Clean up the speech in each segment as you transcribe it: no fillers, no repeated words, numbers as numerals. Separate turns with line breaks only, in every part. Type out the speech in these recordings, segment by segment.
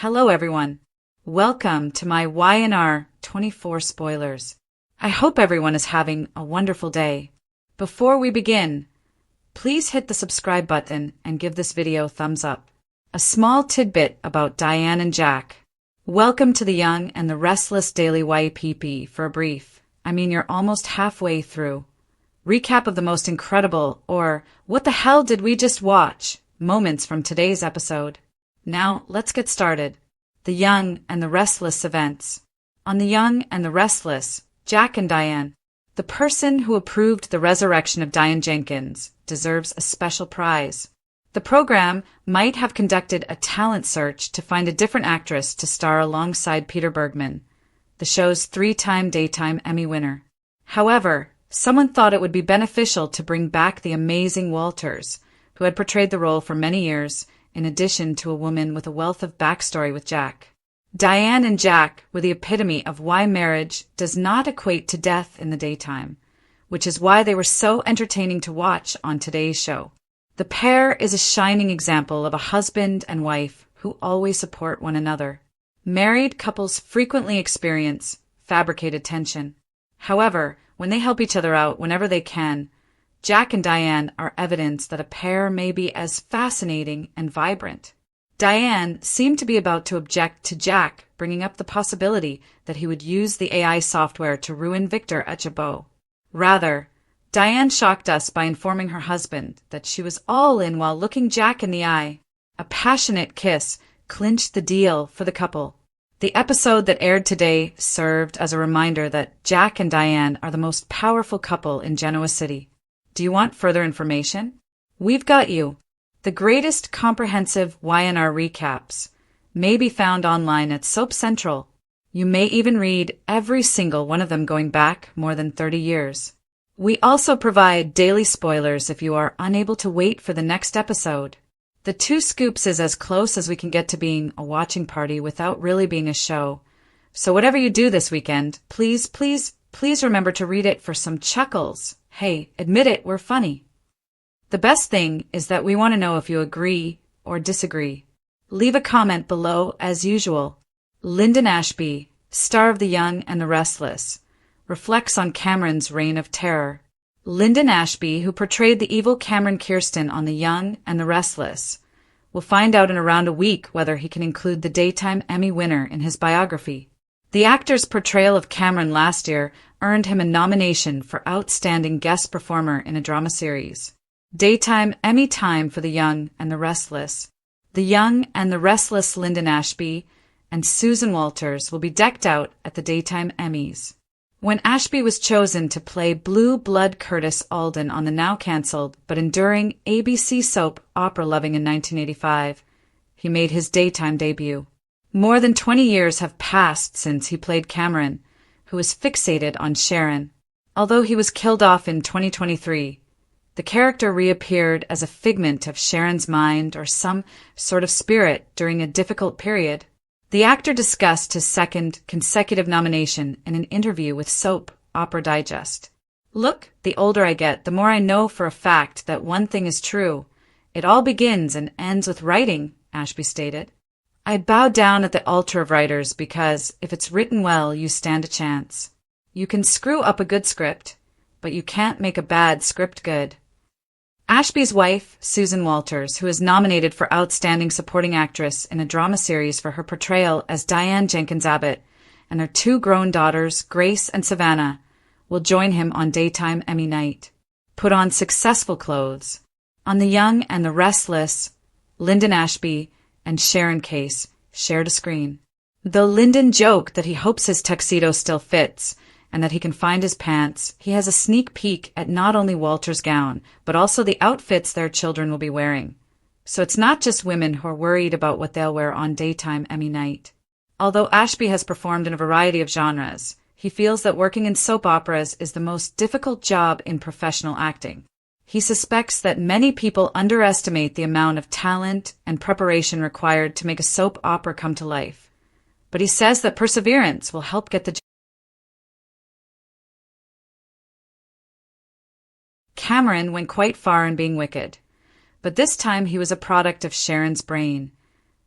Hello everyone. Welcome to my YNR 24 spoilers. I hope everyone is having a wonderful day. Before we begin, please hit the subscribe button and give this video a thumbs up. A small tidbit about Diane and Jack. Welcome to the Young and the Restless Daily YPP for a brief, you're almost halfway through, recap of the most incredible, or what the hell did we just watch, moments from today's episode. Now, let's get started. The Young and the Restless events. On The Young and the Restless, Jack and Diane. The person who approved the resurrection of Diane Jenkins deserves a special prize. The program might have conducted a talent search to find a different actress to star alongside Peter Bergman, the show's 3-time Daytime Emmy winner. However, someone thought it would be beneficial to bring back the amazing Walters, who had portrayed the role for many years, in addition to a woman with a wealth of backstory with Jack. Diane and Jack were the epitome of why marriage does not equate to death in the daytime, which is why they were so entertaining to watch on today's show. The pair is a shining example of a husband and wife who always support one another. Married couples frequently experience fabricated tension. However, when they help each other out whenever they can, Jack and Diane are evidence that a pair may be as fascinating and vibrant. Diane seemed to be about to object to Jack bringing up the possibility that he would use the AI software to ruin Victor at Jabot. Rather, Diane shocked us by informing her husband that she was all in while looking Jack in the eye. A passionate kiss clinched the deal for the couple. The episode that aired today served as a reminder that Jack and Diane are the most powerful couple in Genoa City. Do you want further information? We've got you. The greatest comprehensive YNR recaps may be found online at Soap Central. You may even read every single one of them going back more than 30 years. We also provide daily spoilers if you are unable to wait for the next episode. The 2 scoops is as close as we can get to being a watching party without really being a show. So whatever you do this weekend, please remember to read it for some chuckles. Hey, admit it, we're funny. The best thing is that we want to know if you agree or disagree. Leave a comment below as usual. Lyndon Ashby, star of The Young and the Restless, reflects on Cameron's reign of terror. Lyndon Ashby, who portrayed the evil Cameron Kirsten on The Young and the Restless, will find out in around a week whether he can include the Daytime Emmy winner in his biography. The actor's portrayal of Cameron last year earned him a nomination for Outstanding Guest Performer in a Drama Series. Daytime Emmy time for The Young and the Restless. The Young and the Restless Lyndon Ashby and Susan Walters will be decked out at the Daytime Emmys. When Ashby was chosen to play Blue Blood Curtis Alden on the now-cancelled but enduring ABC soap Opera Loving in 1985, he made his daytime debut. More than 20 years have passed since he played Cameron, who was fixated on Sharon. Although he was killed off in 2023, the character reappeared as a figment of Sharon's mind or some sort of spirit during a difficult period. The actor discussed his second consecutive nomination in an interview with Soap Opera Digest. Look, the older I get, the more I know for a fact that one thing is true. It all begins and ends with writing, Ashby stated. I bow down at the altar of writers because if it's written well, you stand a chance. You can screw up a good script, but you can't make a bad script good. Ashby's wife, Susan Walters, who is nominated for Outstanding Supporting Actress in a Drama Series for her portrayal as Diane Jenkins Abbott, and their 2 grown daughters, Grace and Savannah, will join him on Daytime Emmy night. Put on successful clothes. On The Young and the Restless, Lyndon Ashby and Sharon Case shared a screen. Though Lyndon joked that he hopes his tuxedo still fits and that he can find his pants, he has a sneak peek at not only Walter's gown, but also the outfits their children will be wearing. So it's not just women who are worried about what they'll wear on Daytime Emmy night. Although Ashby has performed in a variety of genres, he feels that working in soap operas is the most difficult job in professional acting. He suspects that many people underestimate the amount of talent and preparation required to make a soap opera come to life. But he says that perseverance will help get the job. Cameron went quite far in being wicked, but this time he was a product of Sharon's brain.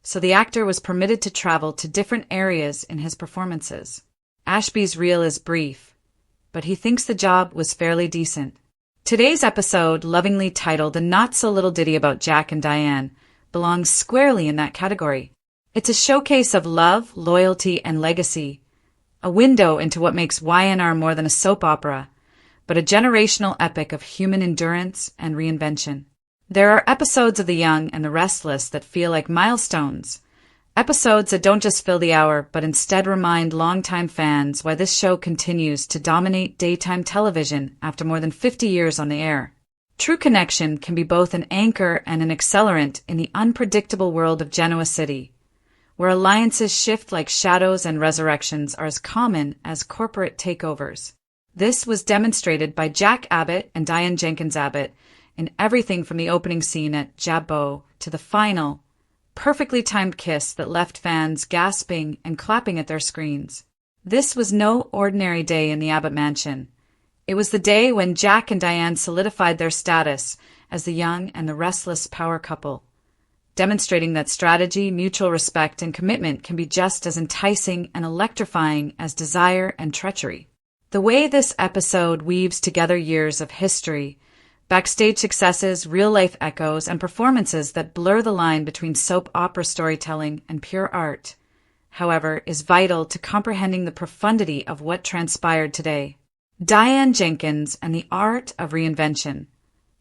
so the actor was permitted to travel to different areas in his performances. Ashby's reel is brief, but he thinks the job was fairly decent. Today's episode, lovingly titled A Not-So-Little Ditty About Jack and Diane, belongs squarely in that category. It's a showcase of love, loyalty, and legacy, a window into what makes Y&R more than a soap opera, but a generational epic of human endurance and reinvention. There are episodes of The Young and the Restless that feel like milestones, episodes that don't just fill the hour, but instead remind longtime fans why this show continues to dominate daytime television after more than 50 years on the air. True Connection can be both an anchor and an accelerant in the unpredictable world of Genoa City, where alliances shift like shadows and resurrections are as common as corporate takeovers. This was demonstrated by Jack Abbott and Diane Jenkins Abbott in everything from the opening scene at Jabot to the final, perfectly timed kiss that left fans gasping and clapping at their screens. This was no ordinary day in the Abbott mansion. It was the day when Jack and Diane solidified their status as the young and the restless power couple, demonstrating that strategy, mutual respect, and commitment can be just as enticing and electrifying as desire and treachery. The way this episode weaves together years of history, backstage successes, real-life echoes, and performances that blur the line between soap opera storytelling and pure art, however, is vital to comprehending the profundity of what transpired today. Diane Jenkins and the Art of Reinvention,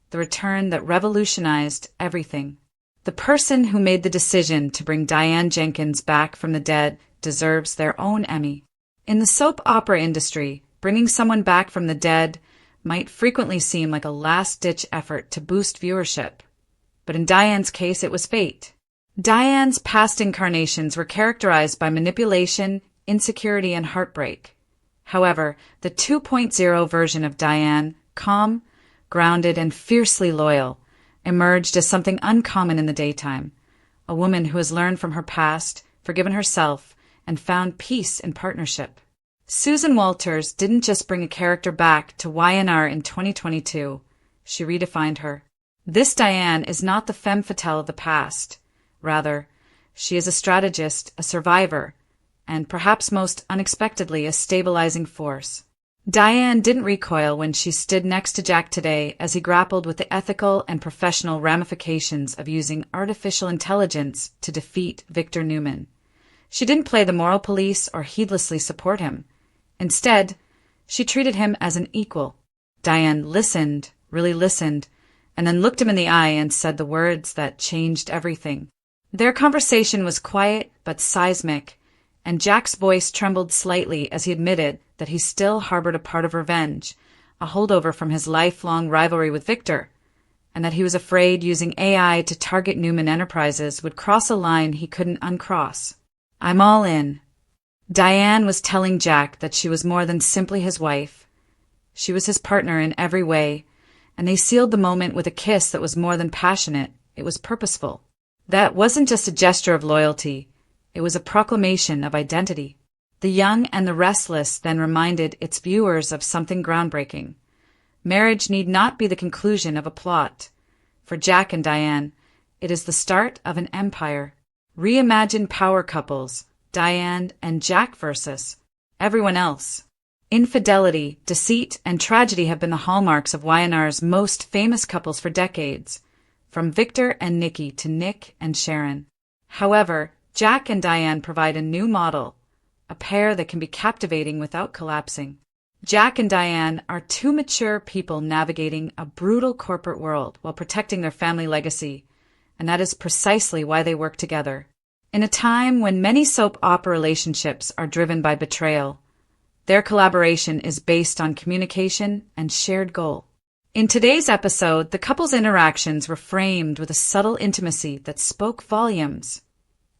the return that revolutionized everything. The person who made the decision to bring Diane Jenkins back from the dead deserves their own Emmy. In the soap opera industry, bringing someone back from the dead might frequently seem like a last-ditch effort to boost viewership. But in Diane's case, it was fate. Diane's past incarnations were characterized by manipulation, insecurity, and heartbreak. However, the 2.0 version of Diane, calm, grounded, and fiercely loyal, emerged as something uncommon in the daytime, a woman who has learned from her past, forgiven herself, and found peace in partnership. Susan Walters didn't just bring a character back to Y&R in 2022, she redefined her. This Diane is not the femme fatale of the past. Rather, she is a strategist, a survivor, and perhaps most unexpectedly a stabilizing force. Diane didn't recoil when she stood next to Jack today as he grappled with the ethical and professional ramifications of using artificial intelligence to defeat Victor Newman. She didn't play the moral police or heedlessly support him. Instead, she treated him as an equal. Diane listened, really listened, and then looked him in the eye and said the words that changed everything. Their conversation was quiet but seismic, and Jack's voice trembled slightly as he admitted that he still harbored a part of revenge, a holdover from his lifelong rivalry with Victor, and that he was afraid using AI to target Newman Enterprises would cross a line he couldn't uncross. "I'm all in." Diane was telling Jack that she was more than simply his wife. She was his partner in every way, and they sealed the moment with a kiss that was more than passionate, it was purposeful. That wasn't just a gesture of loyalty, it was a proclamation of identity. The Young and the Restless then reminded its viewers of something groundbreaking. Marriage need not be the conclusion of a plot. For Jack and Diane, it is the start of an empire. Reimagine power couples, Diane and Jack versus everyone else. Infidelity, deceit, and tragedy have been the hallmarks of Y&R's most famous couples for decades, from Victor and Nikki to Nick and Sharon. However, Jack and Diane provide a new model, a pair that can be captivating without collapsing. Jack and Diane are two mature people navigating a brutal corporate world while protecting their family legacy, and that is precisely why they work together. In a time when many soap opera relationships are driven by betrayal, their collaboration is based on communication and shared goal. In today's episode, the couple's interactions were framed with a subtle intimacy that spoke volumes.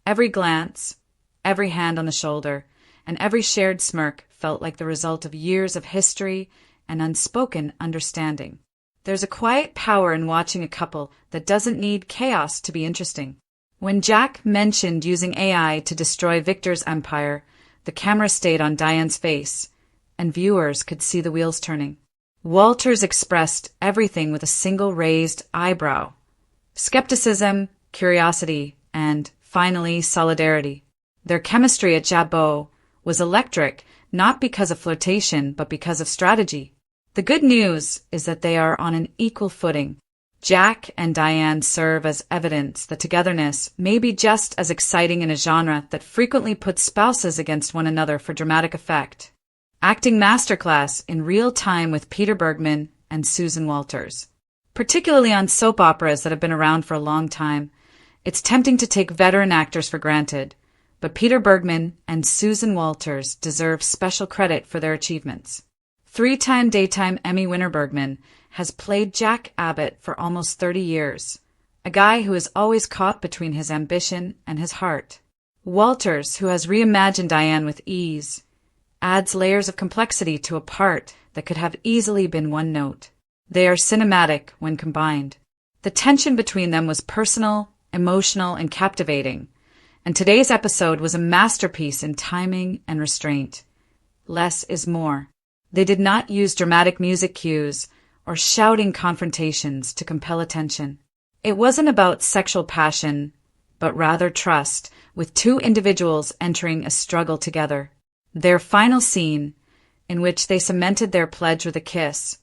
Every glance, every hand on the shoulder, and every shared smirk felt like the result of years of history and unspoken understanding. There's a quiet power in watching a couple that doesn't need chaos to be interesting. When Jack mentioned using AI to destroy Victor's empire, the camera stayed on Diane's face, and viewers could see the wheels turning. Walters expressed everything with a single raised eyebrow. Skepticism, curiosity, and finally, solidarity. Their chemistry at Jabot was electric, not because of flirtation, but because of strategy. The good news is that they are on an equal footing. Jack and Diane serve as evidence that togetherness may be just as exciting in a genre that frequently puts spouses against one another for dramatic effect. Acting masterclass in real time with Peter Bergman and Susan Walters. Particularly on soap operas that have been around for a long time, it's tempting to take veteran actors for granted, but Peter Bergman and Susan Walters deserve special credit for their achievements. Three-time Daytime Emmy winner Bergman has played Jack Abbott for almost 30 years, a guy who is always caught between his ambition and his heart. Walters, who has reimagined Diane with ease, adds layers of complexity to a part that could have easily been one note. They are cinematic when combined. The tension between them was personal, emotional, and captivating, and today's episode was a masterpiece in timing and restraint. Less is more. They did not use dramatic music cues or shouting confrontations to compel attention. It wasn't about sexual passion, but rather trust, with two individuals entering a struggle together. Their final scene, in which they cemented their pledge with a kiss,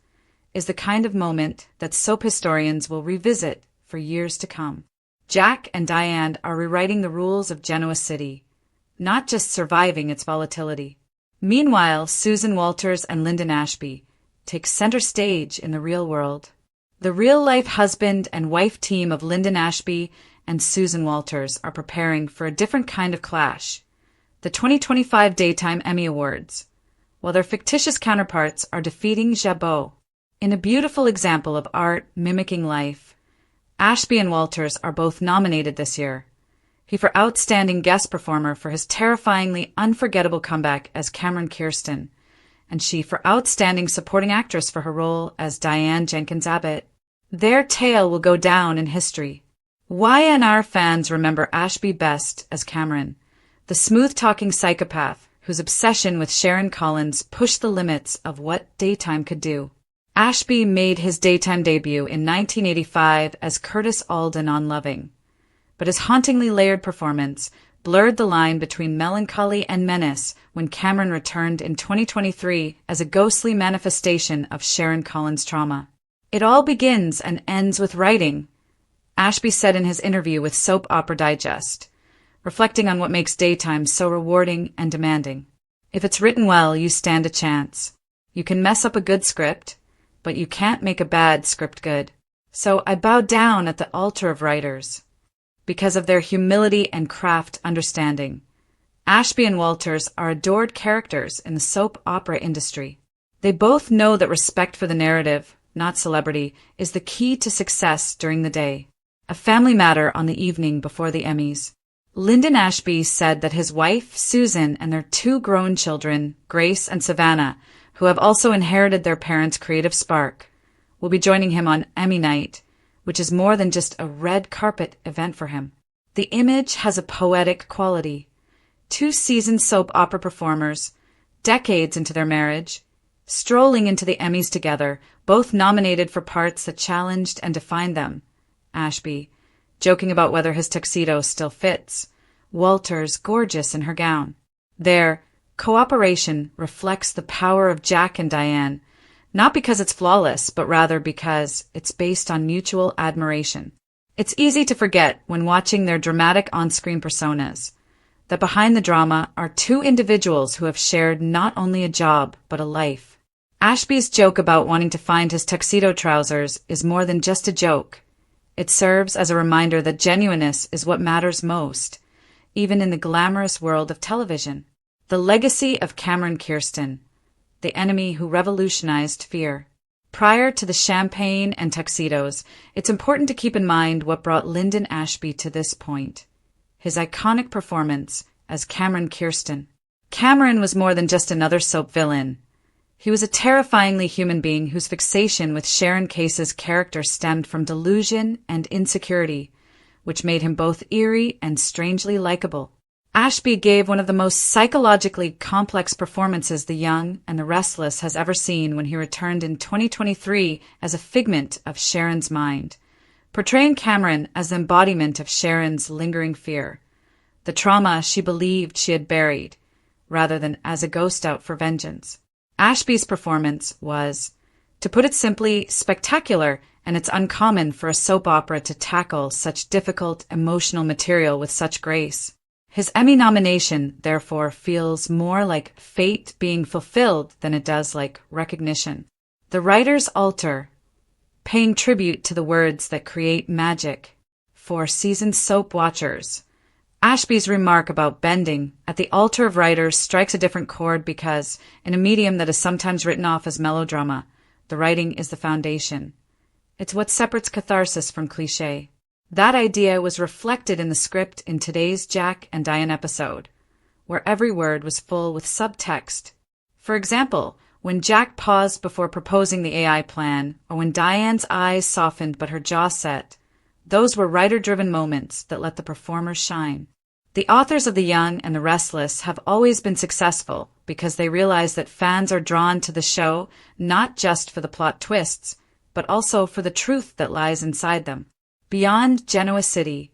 is the kind of moment that soap historians will revisit for years to come. Jack and Diane are rewriting the rules of Genoa City, not just surviving its volatility. Meanwhile, Susan Walters and Lyndon Ashby take center stage in the real world. The real-life husband and wife team of Lyndon Ashby and Susan Walters are preparing for a different kind of clash, the 2025 Daytime Emmy Awards, while their fictitious counterparts are defeating Jabot. In a beautiful example of art mimicking life, Ashby and Walters are both nominated this year. He for Outstanding Guest Performer for his terrifyingly unforgettable comeback as Cameron Kirsten, and she for Outstanding Supporting Actress for her role as Diane Jenkins Abbott. Their tale will go down in history. YNR fans remember Ashby best as Cameron, the smooth-talking psychopath whose obsession with Sharon Collins pushed the limits of what daytime could do. Ashby made his daytime debut in 1985 as Curtis Alden on Loving, but his hauntingly layered performance blurred the line between melancholy and menace when Cameron returned in 2023 as a ghostly manifestation of Sharon Collins' trauma. It all begins and ends with writing, Ashby said in his interview with Soap Opera Digest, reflecting on what makes daytime so rewarding and demanding. If it's written well, you stand a chance. You can mess up a good script, but you can't make a bad script good. So I bow down at the altar of writers, because of their humility and craft understanding. Ashby and Walters are adored characters in the soap opera industry. They both know that respect for the narrative, not celebrity, is the key to success during the day. A family matter on the evening before the Emmys. Lyndon Ashby said that his wife, Susan, and their two grown children, Grace and Savannah, who have also inherited their parents' creative spark, will be joining him on Emmy night, which is more than just a red carpet event for him. The image has a poetic quality. Two seasoned soap opera performers, decades into their marriage, strolling into the Emmys together, both nominated for parts that challenged and defined them. Ashby, joking about whether his tuxedo still fits. Walters, gorgeous in her gown. Their cooperation reflects the power of Jack and Diane, not because it's flawless, but rather because it's based on mutual admiration. It's easy to forget when watching their dramatic on-screen personas that behind the drama are two individuals who have shared not only a job, but a life. Ashby's joke about wanting to find his tuxedo trousers is more than just a joke. It serves as a reminder that genuineness is what matters most, even in the glamorous world of television. The legacy of Cameron Kirsten, the enemy who revolutionized fear. Prior to the champagne and tuxedos, it's important to keep in mind what brought Lyndon Ashby to this point. His iconic performance as Cameron Kirsten. Cameron was more than just another soap villain. He was a terrifyingly human being whose fixation with Sharon Case's character stemmed from delusion and insecurity, which made him both eerie and strangely likable. Ashby gave one of the most psychologically complex performances The Young and the Restless has ever seen when he returned in 2023 as a figment of Sharon's mind, portraying Cameron as the embodiment of Sharon's lingering fear. the trauma she believed she had buried, rather than as a ghost out for vengeance. Ashby's performance was, to put it simply, spectacular, and it's uncommon for a soap opera to tackle such difficult emotional material with such grace. His Emmy nomination, therefore, feels more like fate being fulfilled than it does like recognition. The writer's altar, paying tribute to the words that create magic. For seasoned soap watchers, Ashby's remark about bending at the altar of writers strikes a different chord because, in a medium that is sometimes written off as melodrama, the writing is the foundation. It's what separates catharsis from cliché. That idea was reflected in the script in today's Jack and Diane episode, where every word was full with subtext. For example, when Jack paused before proposing the AI plan, or when Diane's eyes softened but her jaw set, those were writer-driven moments that let the performers shine. The authors of The Young and the Restless have always been successful because they realize that fans are drawn to the show not just for the plot twists, but also for the truth that lies inside them. Beyond Genoa City,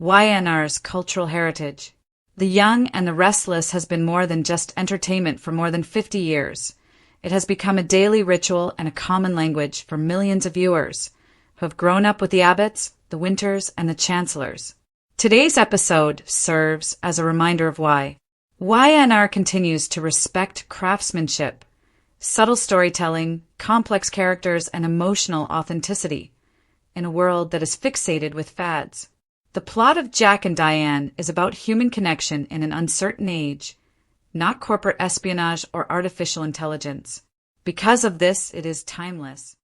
YNR's cultural heritage, The Young and the Restless has been more than just entertainment for more than 50 years. It has become a daily ritual and a common language for millions of viewers who have grown up with the Abbotts, the Winters, and the Chancellors. Today's episode serves as a reminder of why. YNR continues to respect craftsmanship, subtle storytelling, complex characters, and emotional authenticity in a world that is fixated with fads. The plot of Jack and Diane is about human connection in an uncertain age, not corporate espionage or artificial intelligence. Because of this, it is timeless.